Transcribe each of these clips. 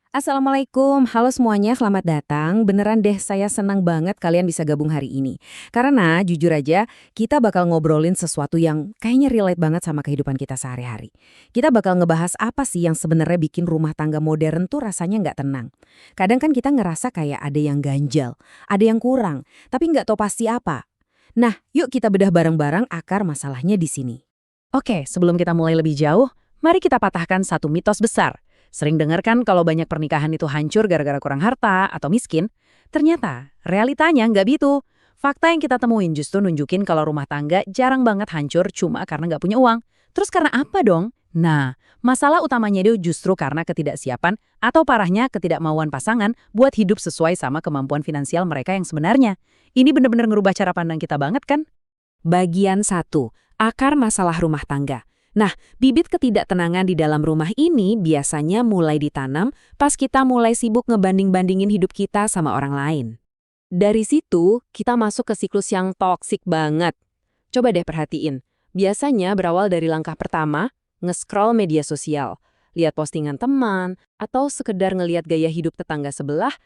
Assalamualaikum, halo semuanya, selamat datang. Beneran deh, saya senang banget kalian bisa gabung hari ini. Karena jujur aja, kita bakal ngobrolin sesuatu yang kayaknya relate banget sama kehidupan kita sehari-hari. Kita bakal ngebahas apa sih yang sebenarnya bikin rumah tangga modern tuh rasanya nggak tenang. Kadang kan kita ngerasa kayak ada yang ganjal, ada yang kurang, tapi nggak tahu pasti apa. Nah, yuk kita bedah bareng-bareng akar masalahnya di sini. Oke, sebelum kita mulai lebih jauh, mari kita patahkan satu mitos besar. Sering dengar kan kalau banyak pernikahan itu hancur gara-gara kurang harta atau miskin? Ternyata, realitanya nggak gitu. Fakta yang kita temuin justru nunjukin kalau rumah tangga jarang banget hancur cuma karena nggak punya uang. Terus karena apa dong? Nah, masalah utamanya itu justru karena ketidaksiapan atau parahnya ketidakmauan pasangan buat hidup sesuai sama kemampuan finansial mereka yang sebenarnya. Ini benar-benar ngerubah cara pandang kita banget kan? Bagian 1. Akar masalah rumah tangga. Nah, bibit ketidaktenangan di dalam rumah ini biasanya mulai ditanam pas kita mulai sibuk ngebanding-bandingin hidup kita sama orang lain. Dari situ, kita masuk ke siklus yang toksik banget. Coba deh perhatiin. Biasanya berawal dari langkah pertama, nge-scroll media sosial, lihat postingan teman, atau sekedar ngeliat gaya hidup tetangga sebelah,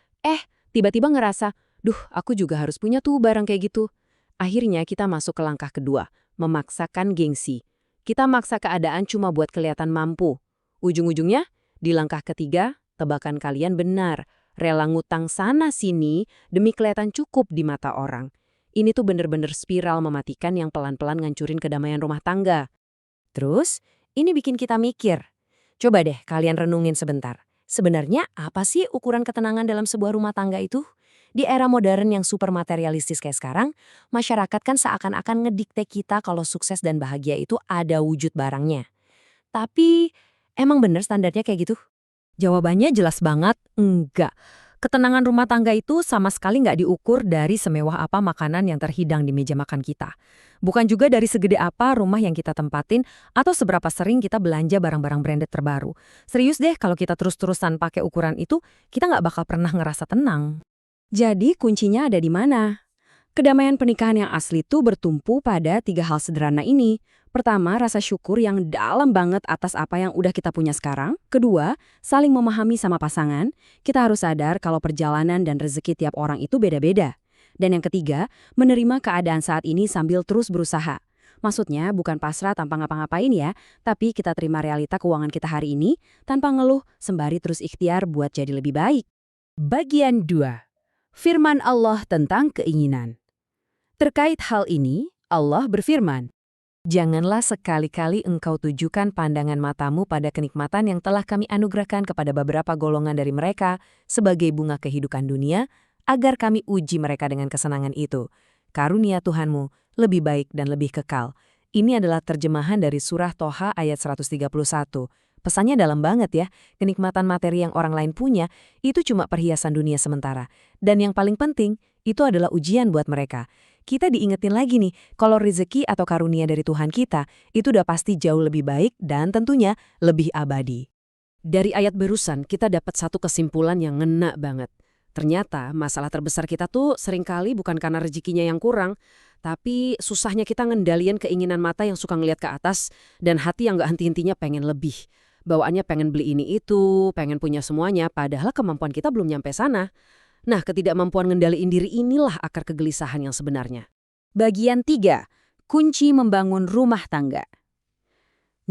tiba-tiba ngerasa, duh, aku juga harus punya tuh barang kayak gitu. Akhirnya kita masuk ke langkah kedua, memaksakan gengsi. Kita maksa keadaan cuma buat kelihatan mampu. Ujung-ujungnya, di langkah ketiga, tebakan kalian benar. Rela ngutang sana-sini demi kelihatan cukup di mata orang. Ini tuh bener-bener spiral mematikan yang pelan-pelan ngancurin kedamaian rumah tangga. Terus, ini bikin kita mikir. Coba deh kalian renungin sebentar. Sebenarnya apa sih ukuran ketenangan dalam sebuah rumah tangga itu? Di era modern yang super materialistis kayak sekarang, masyarakat kan seakan-akan ngedikte kita kalau sukses dan bahagia itu ada wujud barangnya. Tapi, emang bener standarnya kayak gitu? Jawabannya jelas banget, enggak. Ketenangan rumah tangga itu sama sekali nggak diukur dari semewah apa makanan yang terhidang di meja makan kita. Bukan juga dari segede apa rumah yang kita tempatin atau seberapa sering kita belanja barang-barang branded terbaru. Serius deh, kalau kita terus-terusan pakai ukuran itu, kita nggak bakal pernah ngerasa tenang. Jadi kuncinya ada di mana? Kedamaian pernikahan yang asli itu bertumpu pada 3 hal sederhana ini. Pertama, rasa syukur yang dalam banget atas apa yang udah kita punya sekarang. Kedua, saling memahami sama pasangan. Kita harus sadar kalau perjalanan dan rezeki tiap orang itu beda-beda. Dan yang ketiga, menerima keadaan saat ini sambil terus berusaha. Maksudnya bukan pasrah tanpa ngapa-ngapain ya, tapi kita terima realita keuangan kita hari ini tanpa ngeluh sembari terus ikhtiar buat jadi lebih baik. Bagian 2. Firman Allah tentang keinginan. Terkait hal ini, Allah berfirman, "Janganlah sekali-kali engkau tujukan pandangan matamu pada kenikmatan yang telah kami anugerahkan kepada beberapa golongan dari mereka sebagai bunga kehidupan dunia, agar kami uji mereka dengan kesenangan itu. Karunia Tuhanmu lebih baik dan lebih kekal." Ini adalah terjemahan dari surah Toha ayat 131. Pesannya dalam banget ya, kenikmatan materi yang orang lain punya itu cuma perhiasan dunia sementara. Dan yang paling penting, itu adalah ujian buat mereka. Kita diingetin lagi nih, kalau rezeki atau karunia dari Tuhan kita, itu udah pasti jauh lebih baik dan tentunya lebih abadi. Dari ayat barusan, kita dapat satu kesimpulan yang ngena banget. Ternyata masalah terbesar kita tuh seringkali bukan karena rezekinya yang kurang, tapi susahnya kita ngendaliin keinginan mata yang suka ngeliat ke atas dan hati yang gak henti-hentinya pengen lebih. Bawaannya pengen beli ini itu, pengen punya semuanya, padahal kemampuan kita belum nyampe sana. Nah, ketidakmampuan ngendaliin diri inilah akar kegelisahan yang sebenarnya. Bagian 3. Kunci membangun rumah tangga.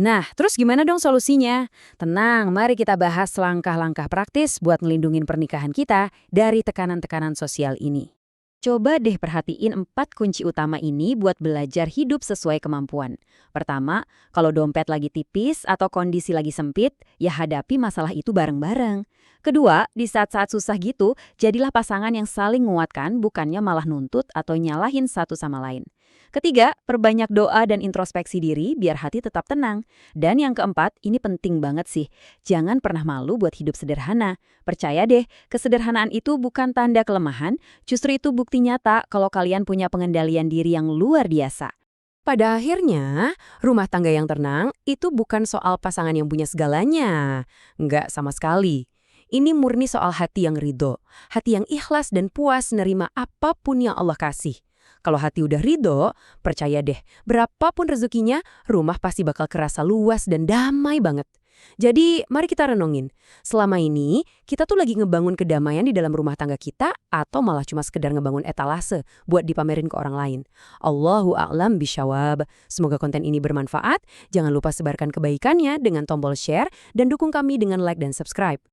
Nah, terus gimana dong solusinya? Tenang, mari kita bahas langkah-langkah praktis buat ngelindungin pernikahan kita dari tekanan-tekanan sosial ini. Coba deh perhatiin 4 kunci utama ini buat belajar hidup sesuai kemampuan. Pertama, kalau dompet lagi tipis atau kondisi lagi sempit, ya hadapi masalah itu bareng-bareng. Kedua, di saat-saat susah gitu, jadilah pasangan yang saling menguatkan, bukannya malah nuntut atau nyalahin satu sama lain. Ketiga, perbanyak doa dan introspeksi diri biar hati tetap tenang. Dan yang keempat, ini penting banget sih. Jangan pernah malu buat hidup sederhana. Percaya deh, kesederhanaan itu bukan tanda kelemahan, justru itu bukti nyata kalau kalian punya pengendalian diri yang luar biasa. Pada akhirnya, rumah tangga yang tenang itu bukan soal pasangan yang punya segalanya. Nggak sama sekali. Ini murni soal hati yang ridho, hati yang ikhlas dan puas nerima apapun yang Allah kasih. Kalau hati udah ridho, percaya deh, berapapun rezekinya, rumah pasti bakal kerasa luas dan damai banget. Jadi, mari kita renungin. Selama ini, kita tuh lagi ngebangun kedamaian di dalam rumah tangga kita atau malah cuma sekedar ngebangun etalase buat dipamerin ke orang lain. Allahu a'lam bisyawab. Semoga konten ini bermanfaat. Jangan lupa sebarkan kebaikannya dengan tombol share dan dukung kami dengan like dan subscribe.